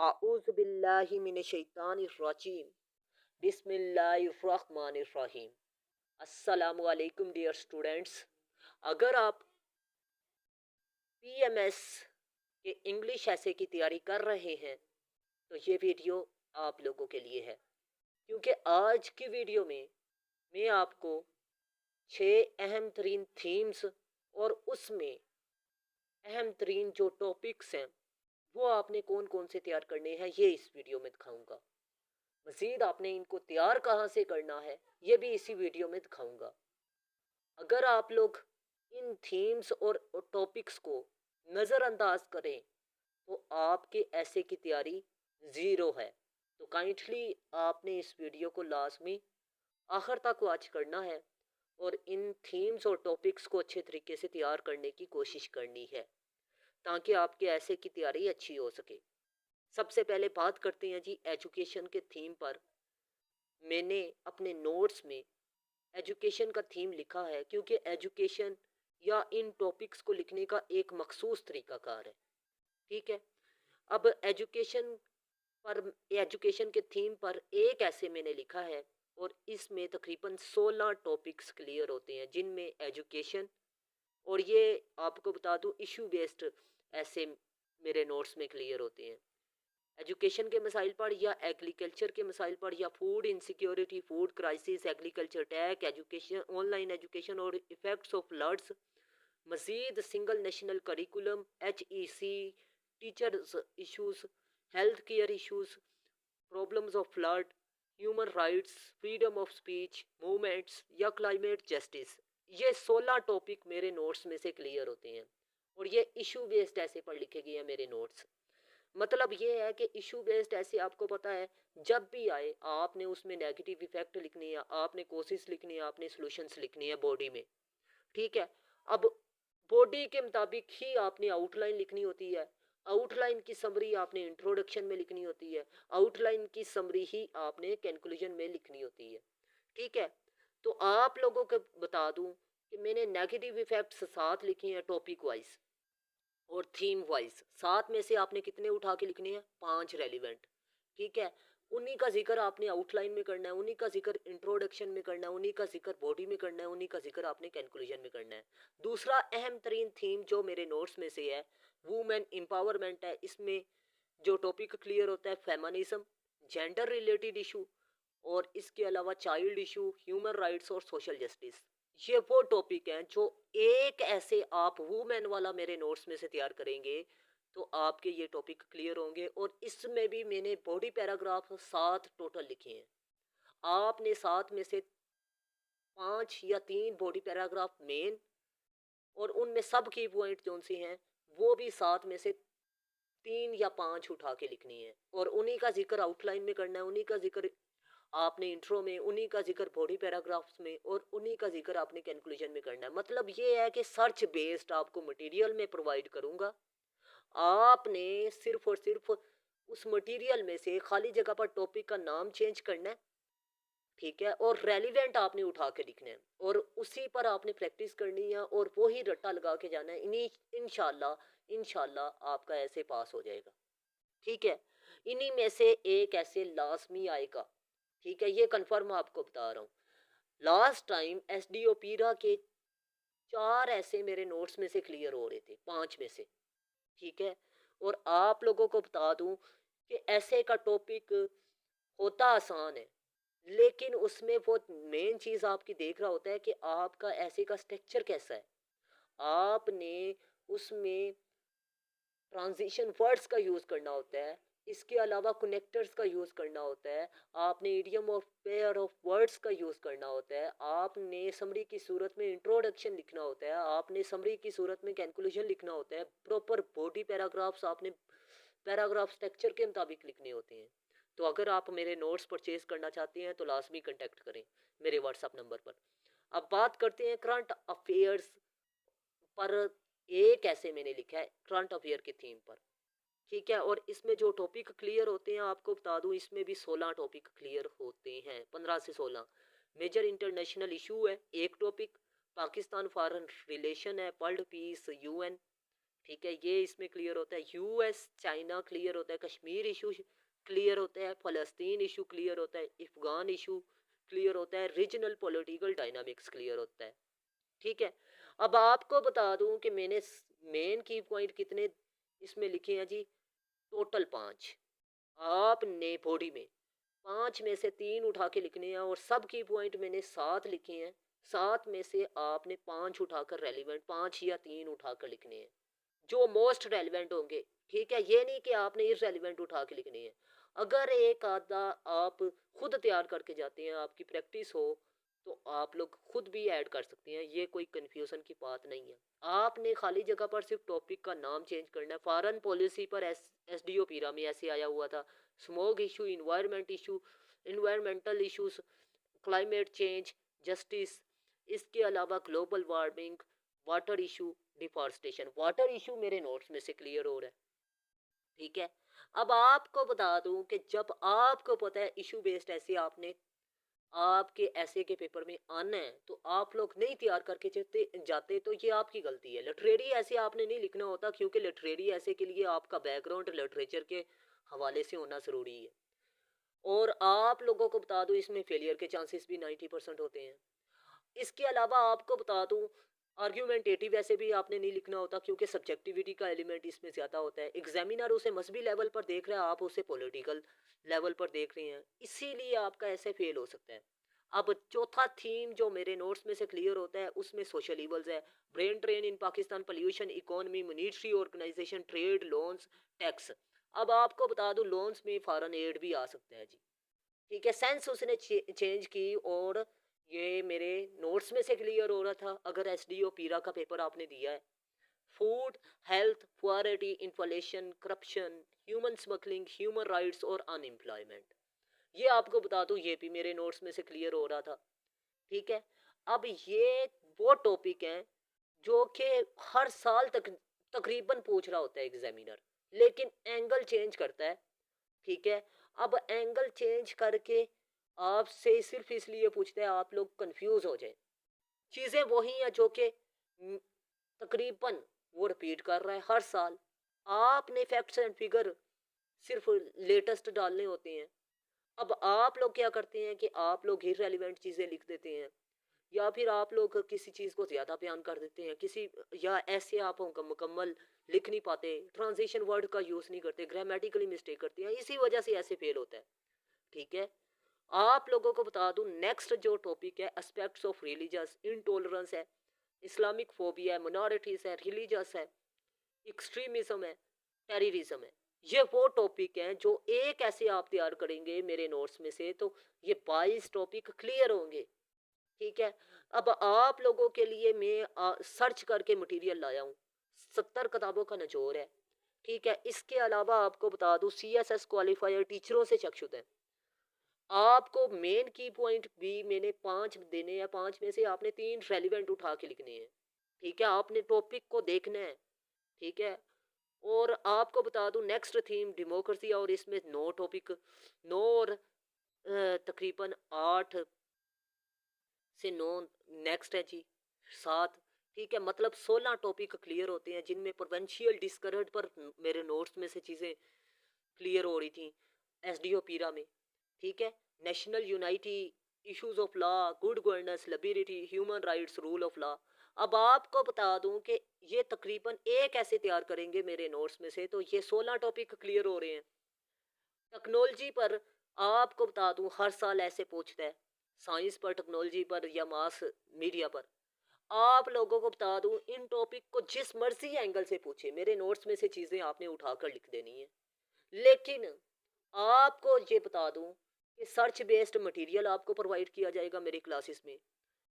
आऊज़ु बिल्लाहि मिनश-शैतानिर-रजीम। बिस्मिल्लाहिर्रहमानिर्रहीम। अस्सलामु अलैकुम डियर स्टूडेंट्स। अगर आप पीएमएस के इंग्लिश ऐसे की तैयारी कर रहे हैं तो ये वीडियो आप लोगों के लिए है, क्योंकि आज की वीडियो में मैं आपको 6 अहम तरीन थीम्स और उसमें अहम तरीन जो टॉपिक्स हैं वो आपने कौन कौन से तैयार करने हैं ये इस वीडियो में दिखाऊंगा। मजीद आपने इनको तैयार कहाँ से करना है ये भी इसी वीडियो में दिखाऊंगा। अगर आप लोग इन थीम्स और टॉपिक्स को नज़रअंदाज करें तो आपके ऐसे की तैयारी ज़ीरो है। तो काइंडली आपने इस वीडियो को लाजमी आखिर तक वॉच करना है और इन थीम्स और टॉपिक्स को अच्छे तरीके से तैयार करने की कोशिश करनी है ताकि आपके ऐसे की तैयारी अच्छी हो सके। सबसे पहले बात करते हैं जी एजुकेशन के थीम पर। मैंने अपने नोट्स में एजुकेशन का थीम लिखा है क्योंकि एजुकेशन या इन टॉपिक्स को लिखने का एक मखसूस तरीकाकार है। ठीक है। अब पर एजुकेशन के थीम पर एक ऐसे मैंने लिखा है और इसमें तकरीबन 16 टॉपिक्स क्लियर होते हैं जिनमें एजुकेशन और ये आपको बता दूं इशू बेस्ड ऐसे मेरे नोट्स में क्लियर होते हैं। एजुकेशन के मसाइल पर या एग्रीकल्चर के मसाइल पर या food insecurity, food crisis, agriculture tech, education, online education और इफेक्ट्स ऑफ फ्लड्स, मजीद single national curriculum, HEC, teachers issues, health care issues, problems of flood, human rights, freedom of speech, movements या climate justice. ये 16 topic मेरे notes में से clear होते हैं और ये इशू बेस्ड ऐसे पर लिखे गए हैं मेरे नोट्स। मतलब ये है कि इशू बेस्ड ऐसे आपको पता है जब भी आए आपने उसमें नेगेटिव इफेक्ट लिखनी है, आपने कोशिश लिखनी है, आपने सॉल्यूशंस लिखनी है बॉडी में। ठीक है। अब बॉडी के मुताबिक ही आपने आउटलाइन लिखनी होती है। आउटलाइन की समरी आपने इंट्रोडक्शन में लिखनी होती है। आउटलाइन की समरी ही आपने कंक्लूजन में लिखनी होती है। ठीक है। तो आप लोगों को बता दूं कि मैंने नेगेटिव इफेक्ट्स 7 लिखे हैं टॉपिक वाइज और थीम वाइज। 7 में से आपने कितने उठा के लिखने हैं? 5 रेलिवेंट। ठीक है। उन्हीं का जिक्र आपने आउटलाइन में करना है, उन्हीं का जिक्र इंट्रोडक्शन में करना है, उन्हीं का जिक्र बॉडी में करना है, उन्हीं का जिक्र आपने कंक्लूजन में करना है। दूसरा अहम तरीन थीम जो मेरे नोट्स में से है वुमेन एम्पावरमेंट है। इसमें जो टॉपिक क्लियर होता है फेमिनिज्म, जेंडर रिलेटेड इशू और इसके अलावा चाइल्ड इशू, ह्यूमन राइट्स और सोशल जस्टिस। ये वो टॉपिक हैं जो एक ऐसे आप वुमेन वाला मेरे नोट्स में से तैयार करेंगे तो आपके ये टॉपिक क्लियर होंगे। और इसमें भी मैंने बॉडी पैराग्राफ 7 टोटल लिखे हैं। आपने 7 में से 5 या 3 बॉडी पैराग्राफ मेन और उनमें सब की पॉइंट जो से हैं वो भी 7 में से 3 या 5 उठा के लिखनी है और उन्हीं का जिक्र आउटलाइन में करना है, उन्हीं का जिक्र आपने इंट्रो में, उन्हीं का जिक्र बॉडी पैराग्राफ्स में और उन्हीं का जिक्र आपने कंक्लूजन में करना है। मतलब ये है कि सर्च बेस्ड आपको मटेरियल में प्रोवाइड करूंगा। आपने सिर्फ और सिर्फ उस मटेरियल में से खाली जगह पर टॉपिक का नाम चेंज करना है। ठीक है। और रेलिवेंट आपने उठा के लिखना है और उसी पर आपने प्रैक्टिस करनी है और वो ही रट्टा लगा के जाना है। इन्हीं इंशाल्लाह इंशाल्लाह आपका ऐसे पास हो जाएगा। ठीक है। इन्हीं में से एक ऐसे लाजमी आएगा। ठीक है। ये कंफर्म आपको बता रहा हूँ। लास्ट टाइम SDO पीरा के 4 ऐसे मेरे नोट्स में से क्लियर हो रहे थे, 5 में से। ठीक है। और आप लोगों को बता दूं कि ऐसे का टॉपिक होता आसान है लेकिन उसमें वो मेन चीज आपकी देख रहा होता है कि आपका ऐसे का स्ट्रक्चर कैसा है। आपने उसमें ट्रांजिशन वर्ड्स का यूज करना होता है, इसके अलावा कनेक्टर्स का यूज करना होता है, आपने idiom of pair of words का यूज करना होता है, आपने समरी की सूरत में इंट्रोडक्शन लिखना होता है, आपने समरी की सूरत में कंक्लूजन लिखना होता है, प्रॉपर बॉडी पैराग्राफ्स आपने पैराग्राफ स्ट्रक्चर के मुताबिक लिखने होते हैं। तो अगर आप मेरे नोट्स परचेज करना चाहते हैं तो लाजमी कांटेक्ट करें मेरे व्हाट्सएप नंबर पर। अब बात करते हैं करंट अफेयर्स पर। एक ऐसे मैंने लिखा है करंट अफेयर के थीम पर। ठीक है। और इसमें जो टॉपिक क्लियर होते हैं आपको बता दूं इसमें भी 16 टॉपिक क्लियर होते हैं, 15 से 16। मेजर इंटरनेशनल इशू है एक टॉपिक, पाकिस्तान फॉरेन रिलेशन है, वर्ल्ड पीस, UN। ठीक है, ये इसमें क्लियर होता है, यूएस चाइना क्लियर होता है, कश्मीर इशू क्लियर होता है, फ़लस्तीन इशू क्लियर होता है, अफ़गान इशू क्लियर होता है, रीजनल पॉलिटिकल डायनामिक्स क्लियर होता है। ठीक है, अब आपको बता दूं कि मैंने मेन की पॉइंट कितने इसमें लिखे हैं जी, टोटल 5। आपने बॉडी में 5 में से 3 उठा के लिखने हैं और सब की पॉइंट मैंने 7 लिखे हैं। 7 में से आपने 5 उठाकर रेलिवेंट, 5 या 3 उठाकर लिखने हैं जो मोस्ट रेलिवेंट होंगे। ठीक है, ये नहीं कि आपने इररेलिवेंट उठा के लिखने हैं। अगर एक आधा आप खुद तैयार करके जाते हैं, आपकी प्रैक्टिस हो, तो आप लोग खुद भी ऐड कर सकते हैं, ये कोई कन्फ्यूज़न की बात नहीं है। आपने खाली जगह पर सिर्फ टॉपिक का नाम चेंज करना है। फॉरेन पॉलिसी पर एसडीओ पीरा में ऐसे आया हुआ था, smoke issue, environmental issues, climate change, justice, इसके अलावा global warming, water issue, deforestation. Water issue मेरे नोट्स में से क्लियर हो रहा है। ठीक है, अब आपको बता दूं कि जब आपको पता है इशू बेस्ड ऐसे आपने आपके ऐसे के पेपर में आना है, तो आप लोग नहीं तैयार करके जाते तो ये आपकी गलती है। लिटरेरी ऐसे आपने नहीं लिखना होता, क्योंकि लिटरेरी ऐसे के लिए आपका बैकग्राउंड लिटरेचर के हवाले से होना ज़रूरी है। और आप लोगों को बता दूं, इसमें फेलियर के चांसेस भी 90% होते हैं। इसके अलावा आपको बता दूं, आर्ग्यूमेंटेटिव ऐसे भी आपने नहीं लिखना होता, क्योंकि सब्जेक्टिविटी का एलिमेंट इसमें ज़्यादा होता है। एग्जामिनर उसे मजहबी लेवल पर देख रहा है, आप उसे पॉलिटिकल लेवल पर देख रहे हैं, इसीलिए आपका ऐसे फेल हो सकता है। अब चौथा थीम जो मेरे नोट्स में से क्लियर होता है, उसमें सोशल इवल्स है, brain drain in Pakistan, pollution, economy, monetary organisation, trade, loans, tax. अब आपको बता दूं, लोन्स में फॉरेन एड भी आ सकता है जी। ठीक है, सेंस उसने चेंज की, और ये मेरे नोट्स में से क्लियर हो रहा था। अगर एसडीओ पीरा का पेपर आपने दिया है, food, health, poverty, inflation, corruption, human smuggling, human rights और अनएम्प्लॉयमेंट, ये आपको बता दूं, ये भी मेरे नोट्स में से क्लियर हो रहा था। ठीक है, अब ये वो टॉपिक हैं जो कि हर साल तक तकरीबन पूछ रहा होता है एग्जामिनर, लेकिन एंगल चेंज करता है। ठीक है, अब एंगल चेंज करके आपसे सिर्फ इसलिए पूछते हैं आप लोग कंफ्यूज हो जाए। चीज़ें वही हैं जो कि तकरीबन वो रिपीट कर रहा है हर साल। आपने फैक्ट्स एंड फिगर सिर्फ लेटेस्ट डालने होते हैं। अब आप लोग क्या करते हैं कि आप लोग इररेलेवेंट चीज़ें लिख देते हैं, या फिर आप लोग किसी चीज़ को ज़्यादा बयान कर देते हैं, किसी या ऐसे आप मुकम्मल लिख नहीं पाते, ट्रांजिशन वर्ड का यूज़ नहीं करते, ग्रामेटिकली मिस्टेक करते हैं, इसी वजह से ऐसे फेल होता है। ठीक है, आप लोगों को बता दूं, नेक्स्ट जो टॉपिक है, एस्पेक्ट्स ऑफ रिलीजियस इंटॉलरेंस है, इस्लामिक फोबिया है, मिनॉरिटीज है, रिलीजियस है, एक्सट्रीमिज्म है, टेररिज्म है। ये वो टॉपिक हैं जो एक ऐसे आप तैयार करेंगे मेरे नोट्स में से, तो ये 22 टॉपिक क्लियर होंगे। ठीक है, अब आप लोगों के लिए मैं सर्च करके मटेरियल लाया हूँ, 70 किताबों का निचोड़ है। ठीक है, इसके अलावा आपको बता दूं, सीएसएस क्वालिफायर टीचरों से चकशुद है। आपको मेन की पॉइंट भी मैंने 5 देने हैं, 5 में से आपने 3 रेलिवेंट उठा के लिखने हैं। ठीक है, आपने टॉपिक को देखना है। ठीक है, और आपको बता दूं, नेक्स्ट थीम डेमोक्रेसी, और इसमें 9 टॉपिक, 9 और तकरीबन 8 से 9 नेक्स्ट है जी, 7। ठीक है, मतलब 16 टॉपिक क्लियर होते हैं, जिनमें प्रोवेंशियल डिस्करेड पर मेरे नोट्स में से चीज़ें क्लियर हो रही थी एसडीओ पीरा में। ठीक है, national unity, issues of law, good governance, liberty, human rights, rule of law. अब आपको बता दूं कि ये तकरीबन एक ऐसे तैयार करेंगे मेरे नोट्स में से, तो ये 16 टॉपिक क्लियर हो रहे हैं। टेक्नोलॉजी पर आपको बता दूं, हर साल ऐसे पूछता है, साइंस पर, टेक्नोलॉजी पर, या मास मीडिया पर। आप लोगों को बता दूं, इन टॉपिक को जिस मर्जी एंगल से पूछे, मेरे नोट्स में से चीज़ें आपने उठाकर लिख देनी है। लेकिन आपको ये बता दूं कि सर्च बेस्ड मटेरियल आपको प्रोवाइड किया जाएगा मेरी क्लासेस में,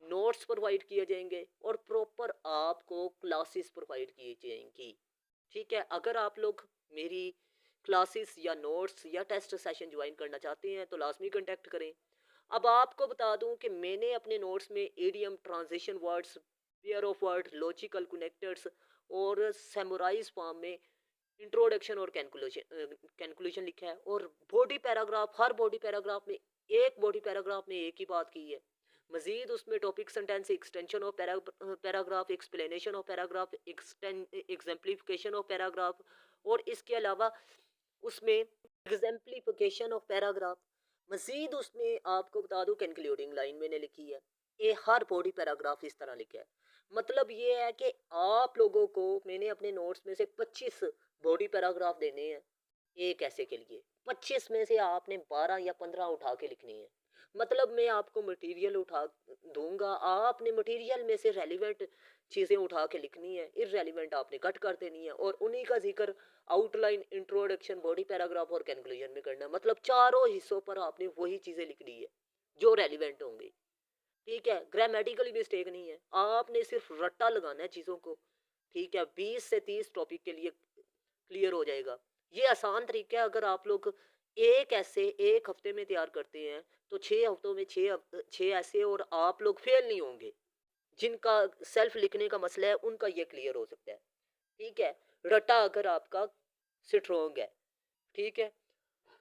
नोट्स प्रोवाइड किए जाएंगे, और प्रॉपर आपको क्लासेस प्रोवाइड की जाएंगी। ठीक है, अगर आप लोग मेरी क्लासेस या नोट्स या टेस्ट सेशन ज्वाइन करना चाहते हैं, तो लाजमी कांटेक्ट करें। अब आपको बता दूं कि मैंने अपने नोट्स में ADM, transition words, pair of word, logical connectors और सैमुराइज फॉर्म में इंट्रोडक्शन और कैलकुलेशन लिखा है। और बॉडी पैराग्राफ, हर बॉडी पैराग्राफ में एक बॉडी पैराग्राफ में एक ही बात की है, मजीद उसमें topic sentence, extension of paragraph, explanation of paragraph, exemplification of paragraph, और इसके अलावा उसमें एग्जाम्प्लिफिकेशन ऑफ पैराग्राफ। मजीद उसमें आपको बता दूं, कंक्लूडिंग लाइन मैंने लिखी है, ये हर बॉडी पैराग्राफ इस तरह लिखा है। मतलब ये है कि आप लोगों को मैंने अपने नोट्स में से 25 बॉडी पैराग्राफ देने हैं एक ऐसे के लिए। 25 में से आपने 12 या 15 उठा के लिखनी है। मतलब मैं आपको मटेरियल उठा दूंगा, आपने मटेरियल में से रेलिवेंट चीज़ें उठा के लिखनी है, इररेलिवेंट आपने कट कर देनी है, और उन्हीं का जिक्र आउटलाइन, इंट्रोडक्शन, बॉडी पैराग्राफ और कंक्लूजन में करना है। मतलब चारों हिस्सों पर आपने वही चीज़ें लिखनी है जो रेलिवेंट होंगी। ठीक है, ग्रामेटिकली मिस्टेक नहीं है, आपने सिर्फ रट्टा लगाना है चीज़ों को। ठीक है, 20 से 30 टॉपिक के लिए क्लियर हो जाएगा। ये आसान तरीका है। अगर आप लोग एक ऐसे एक हफ्ते में तैयार करते हैं तो 6 हफ्तों में 6 ऐसे, और आप लोग फेल नहीं होंगे। जिनका सेल्फ लिखने का मसला है उनका ये क्लियर हो सकता है। ठीक है, रट्टा अगर आपका स्ट्रोंग है। ठीक है,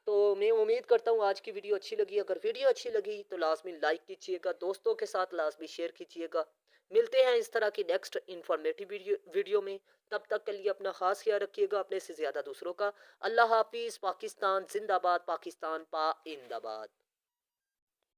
तो मैं उम्मीद करता हूँ आज की वीडियो अच्छी लगी। अगर वीडियो अच्छी लगी तो लाजमी लाइक कीजिएगा, दोस्तों के साथ लाजमी शेयर कीजिएगा। मिलते हैं इस तरह की नेक्स्ट इंफॉर्मेटिव वीडियो में। तब तक के लिए अपना खास ख्याल रखिएगा, अपने से ज़्यादा दूसरों का। अल्लाह हाफिज़। पाकिस्तान जिंदाबाद, पाकिस्तान पा इंदाबाद।